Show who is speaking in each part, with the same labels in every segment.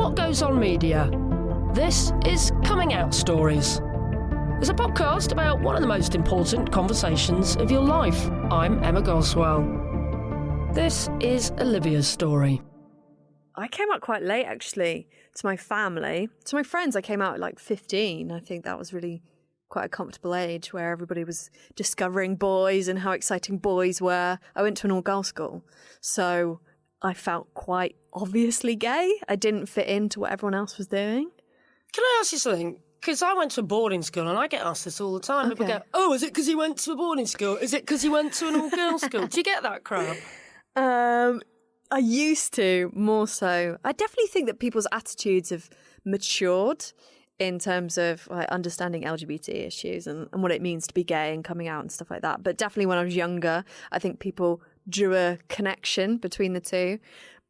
Speaker 1: what goes on media. This is Coming Out Stories. It's a podcast about one of the most important conversations of your life. I'm Emma Goswell. This is Olivia's story.
Speaker 2: I came out quite late, actually, to my family. To my friends, I came out at like 15. I think that was really quite a comfortable age where everybody was discovering boys and how exciting boys were. I went to an all-girls school, so I felt quite obviously gay. I didn't fit into what everyone else was doing.
Speaker 1: Can I ask you something? Because I went to a boarding school and I get asked this all the time. People go, oh, is it because you went to a boarding school? Is it because you went to an all-girls school? Do you get that crap?
Speaker 2: I used to, more so. I definitely think that people's attitudes have matured in terms of like understanding LGBT issues and what it means to be gay and coming out and stuff like that. But definitely when I was younger, I think people drew a connection between the two.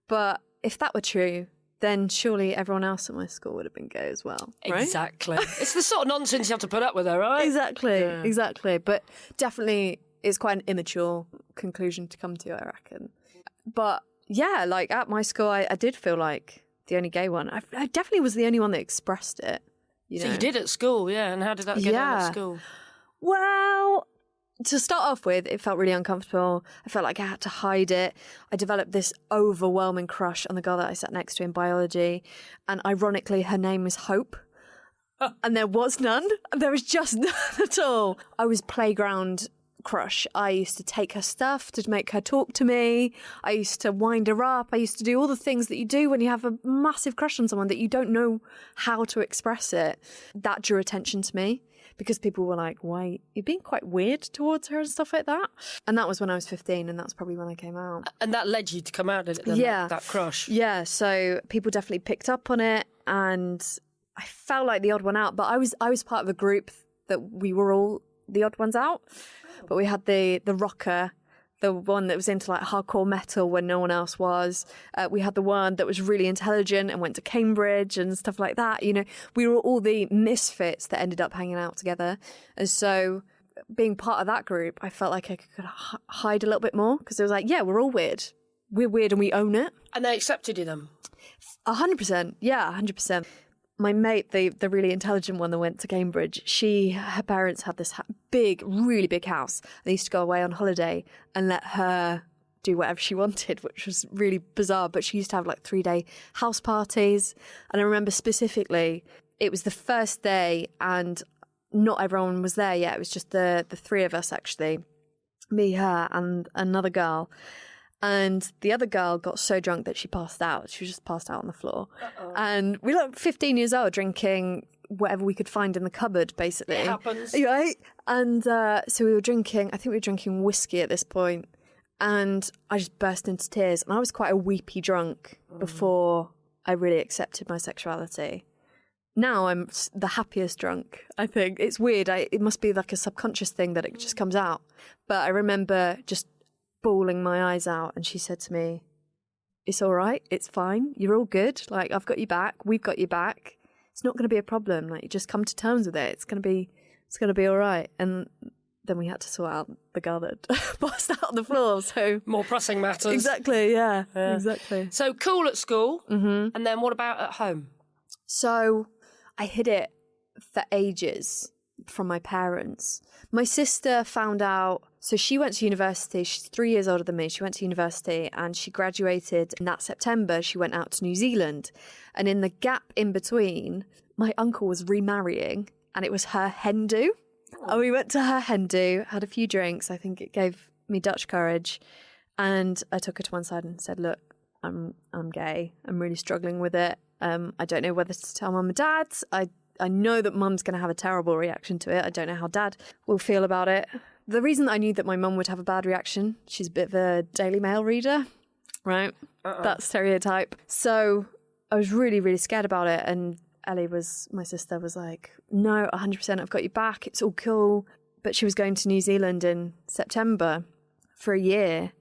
Speaker 2: But if that were true, then surely everyone else at my school would have been gay as well, right?
Speaker 1: Exactly. It's the sort of nonsense you have to put up with, though, right?
Speaker 2: Exactly. But definitely it's quite an immature conclusion to come to, I reckon. But yeah, like at my school, I did feel like the only gay one. I definitely was the only one that expressed it.
Speaker 1: So you did at school, yeah? And how did that get on at school?
Speaker 2: Well, to start off with, it felt really uncomfortable. I felt like I had to hide it. I developed this overwhelming crush on the girl that I sat next to in biology. And ironically, her name is Hope. And there was none. There was just none at all. I was playground crush. I used to take her stuff to make her talk to me. I used to wind her up. I used to do all the things that you do when you have a massive crush on someone that you don't know how to express it. That drew attention to me because people were like, why, you're being quite weird towards her and stuff like that. And that was when I was 15 and that's probably when I came out.
Speaker 1: And that led you to come out, did it then?
Speaker 2: Yeah.
Speaker 1: That crush?
Speaker 2: Yeah, so people definitely picked up on it and I felt like the odd one out, but I was part of a group that we were all the odd ones out. But we had the rocker, the one that was into like hardcore metal when no one else was. We had the one that was really intelligent and went to Cambridge and stuff like that. You know, we were all the misfits that ended up hanging out together. And so being part of that group, I felt like I could hide a little bit more because it was like, yeah, we're all weird. We're weird and we own it.
Speaker 1: And they accepted you then?
Speaker 2: 100%. Yeah, 100%. My mate, the really intelligent one that went to Cambridge, her parents had this really big house. They used to go away on holiday and let her do whatever she wanted, which was really bizarre. But she used to have like 3-day house parties. And I remember specifically, it was the first day and not everyone was there yet. It was just the three of us, actually. Me, her, and another girl. And the other girl got so drunk that she passed out. She was just passed out on the floor. Uh-oh. And we were 15 years old drinking whatever we could find in the cupboard, basically.
Speaker 1: It happens.
Speaker 2: Right? And so we were drinking, I think we were drinking whiskey at this point. And I just burst into tears. And I was quite a weepy drunk before I really accepted my sexuality. Now I'm the happiest drunk, I think. It's weird. It must be like a subconscious thing that it just comes out. But I remember just bawling my eyes out and she said to me, it's all right, it's fine, you're all good, like I've got you back, we've got you back, it's not going to be a problem, like you just come to terms with it, it's going to be all right. And then we had to sort out the girl that passed out on the floor, so
Speaker 1: more pressing matters.
Speaker 2: Exactly. Exactly.
Speaker 1: So cool at school. And then what about at home?
Speaker 2: So I hid it for ages from my parents. My sister found out, so she went to university, she's 3 years older than me, she went to university and she graduated in that September, she went out to New Zealand. And in the gap in between, my uncle was remarrying and it was her hen do. And we went to her hen do, had a few drinks, I think it gave me Dutch courage. And I took her to one side and said, look, I'm gay, I'm really struggling with it. I don't know whether to tell mum and dad. I know that mum's going to have a terrible reaction to it. I don't know how dad will feel about it. The reason I knew that my mum would have a bad reaction, she's a bit of a Daily Mail reader, right? That stereotype. So I was really, really scared about it. And Ellie my sister was like, no, 100%, I've got you back. It's all cool. But she was going to New Zealand in September for a year.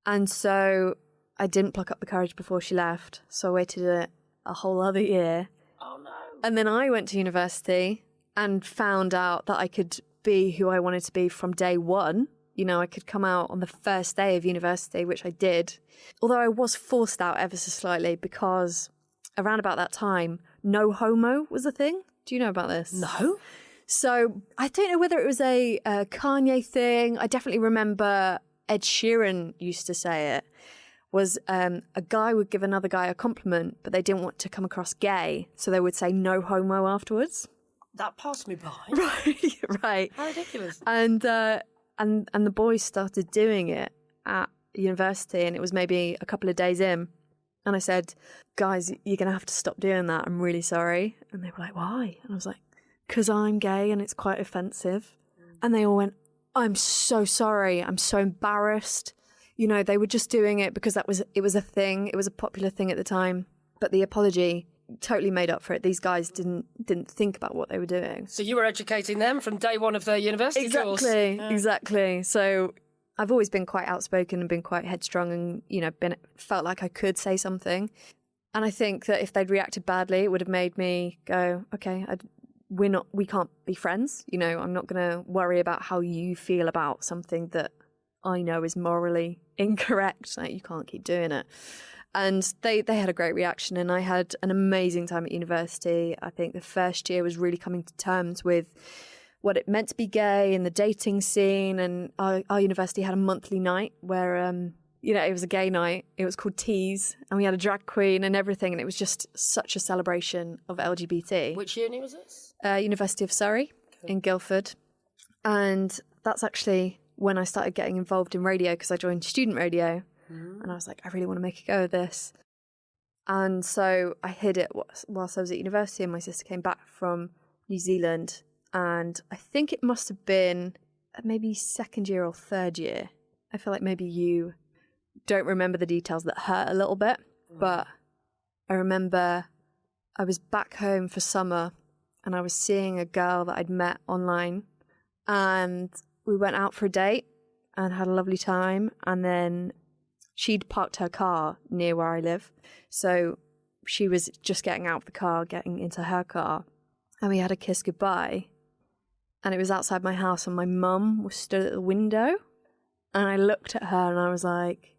Speaker 2: And so I didn't pluck up the courage before she left. So I waited a whole other year.
Speaker 1: Oh, no.
Speaker 2: And then I went to university and found out that I could be who I wanted to be from day one. You know, I could come out on the first day of university, which I did. Although I was forced out ever so slightly because around about that time, no homo was a thing. Do you know about this?
Speaker 1: No.
Speaker 2: So I don't know whether it was a Kanye thing. I definitely remember Ed Sheeran used to say it. Was a guy would give another guy a compliment, but they didn't want to come across gay, so they would say no homo afterwards.
Speaker 1: That passed me by.
Speaker 2: Right.
Speaker 1: How ridiculous.
Speaker 2: And the boys started doing it at university, and it was maybe a couple of days in. And I said, guys, you're going to have to stop doing that. I'm really sorry. And they were like, why? And I was like, because I'm gay and it's quite offensive. And they all went, I'm so sorry. I'm so embarrassed. You know, they were just doing it because it was a thing. It was a popular thing at the time. But the apology totally made up for it. These guys didn't think about what they were doing.
Speaker 1: So you were educating them from day one of their university course.
Speaker 2: Exactly. So I've always been quite outspoken and been quite headstrong and, you know, felt like I could say something. And I think that if they'd reacted badly, it would have made me go, okay, we can't be friends. You know, I'm not going to worry about how you feel about something that I know is morally incorrect. Like, you can't keep doing it. And they had a great reaction, and I had an amazing time at university. I think the first year was really coming to terms with what it meant to be gay and the dating scene. And our university had a monthly night where, it was a gay night. It was called Tease, and we had a drag queen and everything. And it was just such a celebration of LGBT.
Speaker 1: Which uni was this?
Speaker 2: University of Surrey in Guildford. And that's actually when I started getting involved in radio, because I joined student radio. And I was like, I really want to make a go of this. And so I hid it whilst I was at university, and my sister came back from New Zealand. And I think it must have been maybe second year or third year. I feel like maybe you don't remember the details that hurt a little bit. But I remember I was back home for summer, and I was seeing a girl that I'd met online. And we went out for a date and had a lovely time. And then she'd parked her car near where I live. So she was just getting out of the car, getting into her car. And we had a kiss goodbye. And it was outside my house, and my mum was stood at the window. And I looked at her and I was like,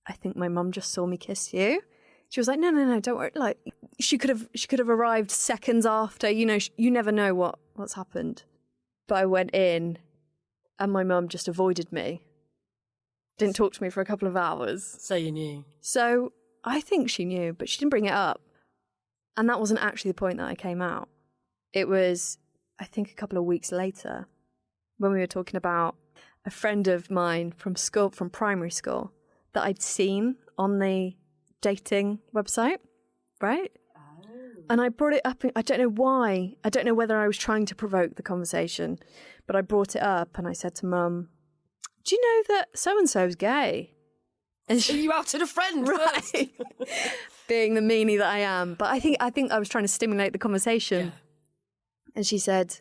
Speaker 2: I think my mum just saw me kiss you. She was like, no, don't worry. Like, she could have arrived seconds after. You know, you never know what's happened. But I went in, and my mum just avoided me. Didn't talk to me for a couple of hours.
Speaker 1: So you knew.
Speaker 2: So I think she knew, but she didn't bring it up. And that wasn't actually the point that I came out. It was, I think, a couple of weeks later, when we were talking about a friend of mine from primary school, that I'd seen on the dating website, right? Oh. And I brought it up. I don't know why. I don't know whether I was trying to provoke the conversation, but I brought it up and I said to Mum, do you know that so-and-so's gay?
Speaker 1: And you outed a friend, right?
Speaker 2: Being the meanie that I am. But I think I was trying to stimulate the conversation. Yeah. And she said,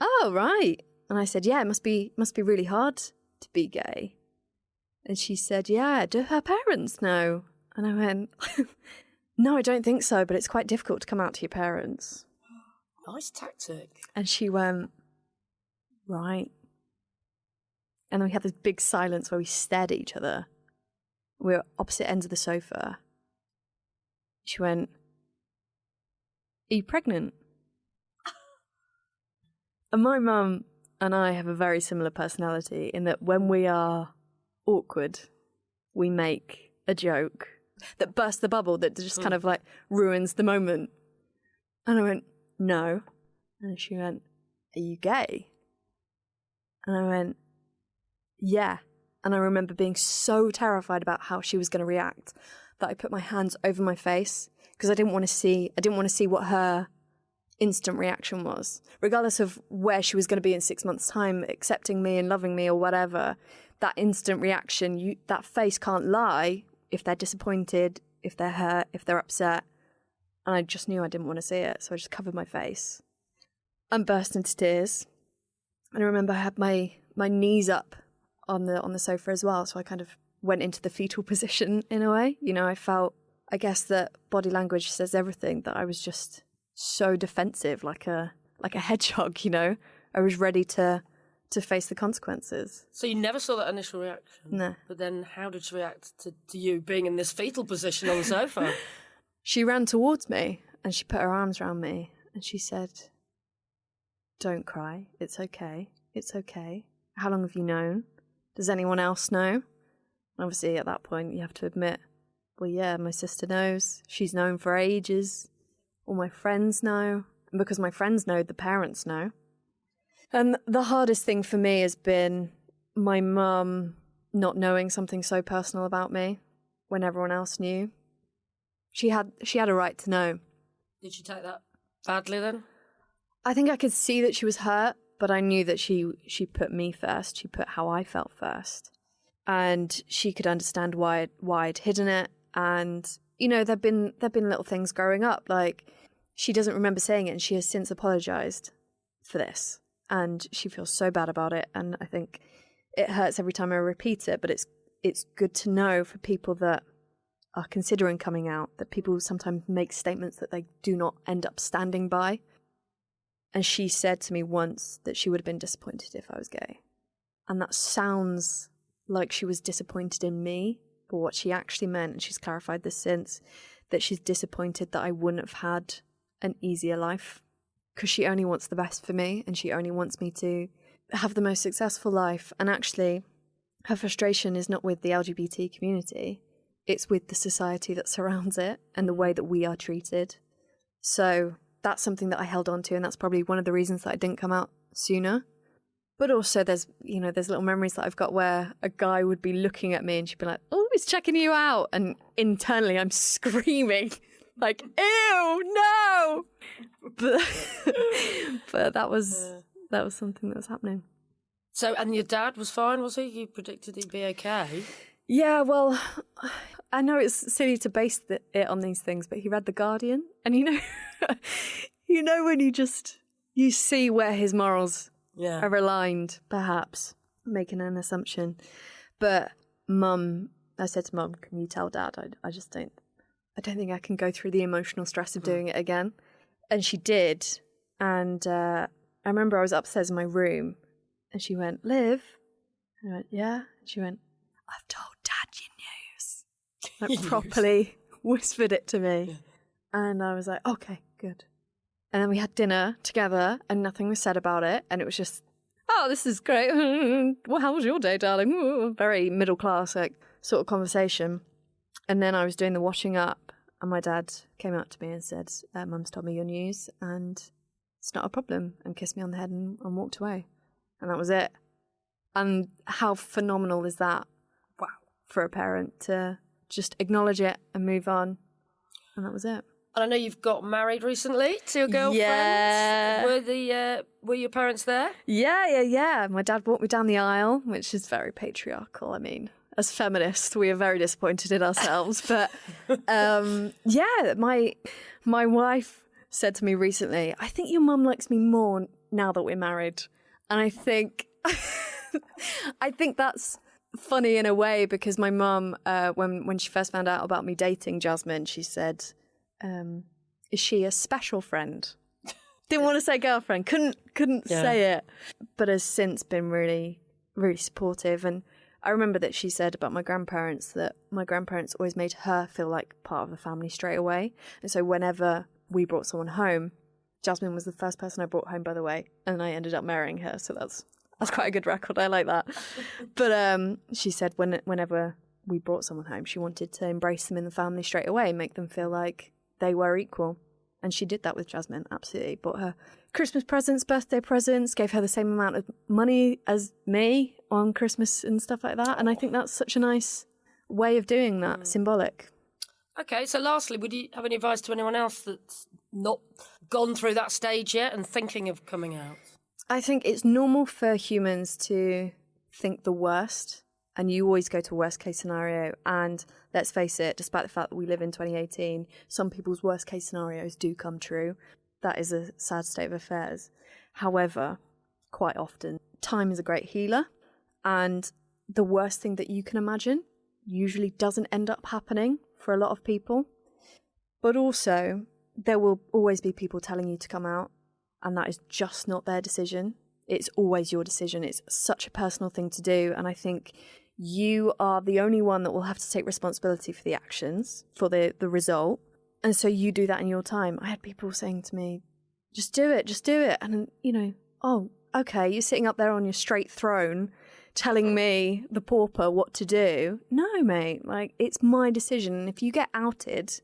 Speaker 2: oh, right. And I said, yeah, it must be really hard to be gay. And she said, yeah, do her parents know? And I went, no, I don't think so, but it's quite difficult to come out to your parents.
Speaker 1: Nice tactic.
Speaker 2: And she went, right. And then we had this big silence where we stared at each other. We were opposite ends of the sofa. She went, are you pregnant? And my mum and I have a very similar personality in that when we are awkward, we make a joke that bursts the bubble, that just kind of like ruins the moment. And I went, no. And she went, are you gay? And I went, yeah. And I remember being so terrified about how she was going to react that I put my hands over my face because I didn't want to see what her instant reaction was. Regardless of where she was going to be in 6 months' time, accepting me and loving me or whatever, that instant reaction, that face can't lie if they're disappointed, if they're hurt, if they're upset. And I just knew I didn't want to see it, so I just covered my face and burst into tears. And I remember I had my knees up on the sofa as well, so I kind of went into the fetal position in a way. You know, I guess that body language says everything, that I was just so defensive, like a hedgehog, you know. I was ready to face the consequences.
Speaker 1: So you never saw that initial reaction?
Speaker 2: No.
Speaker 1: But then how did she react to you being in this fetal position on the sofa?
Speaker 2: She ran towards me and she put her arms around me and she said, "Don't cry. It's okay. It's okay. How long have you known? Does anyone else know?" And obviously at that point you have to admit, well, yeah, my sister knows. She's known for ages. All my friends know. And because my friends know, the parents know. And the hardest thing for me has been my mum not knowing something so personal about me when everyone else knew. She had a right to know.
Speaker 1: Did she take that badly then?
Speaker 2: I think I could see that she was hurt, but I knew that she put me first. She put how I felt first. And she could understand why I'd hidden it. And, you know, there've been little things growing up. Like, she doesn't remember saying it and she has since apologised for this. And she feels so bad about it. And I think it hurts every time I repeat it, but it's good to know for people that are considering coming out, that people sometimes make statements that they do not end up standing by. And she said to me once that she would have been disappointed if I was gay. And that sounds like she was disappointed in me, but what she actually meant, and she's clarified this since, that she's disappointed that I wouldn't have had an easier life, because she only wants the best for me and she only wants me to have the most successful life. And actually, her frustration is not with the LGBT community, it's with the society that surrounds it and the way that we are treated. So that's something that I held on to, and that's probably one of the reasons that I didn't come out sooner. But also there's little memories that I've got where a guy would be looking at me and she'd be like, "Oh, he's checking you out." And internally I'm screaming like, "Ew, no!" But that was something that was happening.
Speaker 1: So, and your dad was fine, was he? You predicted he'd be okay.
Speaker 2: Yeah, well, I know it's silly to base it on these things, but he read The Guardian, and you know when you see where his morals are aligned, perhaps making an assumption. But I said to Mum, "Can you tell Dad? I just don't think I can go through the emotional stress of doing it again." And she did, and I remember I was upstairs in my room, and she went, "Liv," and I went, "Yeah," and she went, "I've told Dad your news." Like properly whispered it to me. Yeah. And I was like, okay, good. And then we had dinner together and nothing was said about it. And it was just, "Oh, this is great. Well, how was your day, darling?" Ooh, very middle class, like, sort of conversation. And then I was doing the washing up and my dad came up to me and said, "Mum's told me your news and it's not a problem," and kissed me on the head and walked away. And that was it. And how phenomenal is that? Wow. For a parent to just acknowledge it and move on. And that was it.
Speaker 1: And I know you've got married recently to a girlfriend.
Speaker 2: Yeah.
Speaker 1: Were your parents there?
Speaker 2: Yeah. My dad walked me down the aisle, which is very patriarchal. I mean, as feminists, we are very disappointed in ourselves. But yeah, my wife said to me recently, "I think your mum likes me more now that we're married." And I think that's funny in a way, because my mum, when she first found out about me dating Jasmine, she said, "Is she a special friend?" Didn't want to say girlfriend, couldn't say it, but has since been really, really supportive. And I remember that she said about my grandparents that my grandparents always made her feel like part of the family straight away. And so whenever we brought someone home, Jasmine was the first person I brought home, by the way, and I ended up marrying her. So that's quite a good record. I like that. But she said whenever we brought someone home, she wanted to embrace them in the family straight away, make them feel like they were equal. And she did that with Jasmine, absolutely. Bought her Christmas presents, birthday presents, gave her the same amount of money as me on Christmas and stuff like that. And I think that's such a nice way of doing that, symbolic.
Speaker 1: Okay, so lastly, would you have any advice to anyone else that's not gone through that stage yet and thinking of coming out?
Speaker 2: I think it's normal for humans to think the worst, and you always go to worst case scenario. And let's face it, despite the fact that we live in 2018, some people's worst case scenarios do come true. That is a sad state of affairs. However, quite often, time is a great healer, and the worst thing that you can imagine usually doesn't end up happening for a lot of people. But also, there will always be people telling you to come out, and that is just not their decision. It's always your decision. It's such a personal thing to do, and I think you are the only one that will have to take responsibility for the actions, for the result. And so you do that in your time. I had people saying to me, just do it. And, oh, okay, you're sitting up there on your straight throne telling me, the pauper, what to do. No, mate, like, it's my decision. And if you get outed,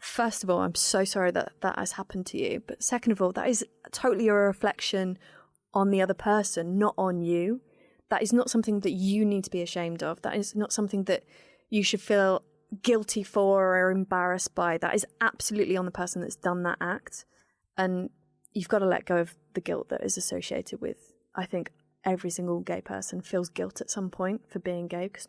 Speaker 2: first of all, I'm so sorry that that has happened to you. But second of all, that is totally a reflection on the other person, not on you. That is not something that you need to be ashamed of. That is not something that you should feel guilty for or embarrassed by. That is absolutely on the person that's done that act. And you've got to let go of the guilt that is associated with, I think, every single gay person feels guilt at some point for being gay, because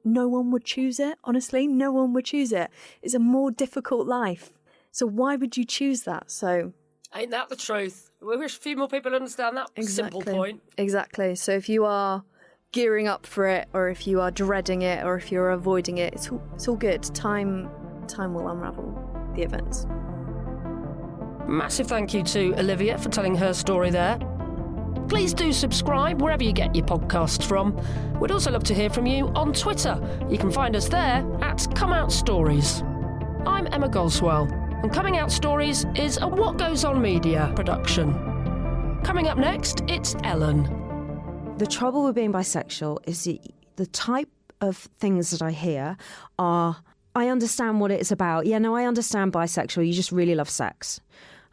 Speaker 2: no one would choose it. Honestly, no one would choose it. It's a more difficult life. So why would you choose that? So
Speaker 1: ain't that the truth? We wish a few more people understand that simple point. Exactly.
Speaker 2: So if you are gearing up for it, or if you are dreading it, or if you're avoiding it, it's all good. Time will unravel the events.
Speaker 1: Massive thank you to Olivia for telling her story there. Please do subscribe wherever you get your podcasts from. We'd also love to hear from you on Twitter. You can find us there at Come Out Stories. I'm Emma Goswell, and Coming Out Stories is a What Goes On Media production. Coming up next, it's Ellen.
Speaker 3: The trouble with being bisexual is the type of things that I hear are, I understand what it's about. Yeah, no, I understand bisexual. You just really love sex.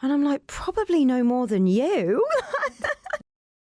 Speaker 3: And I'm like, probably no more than you.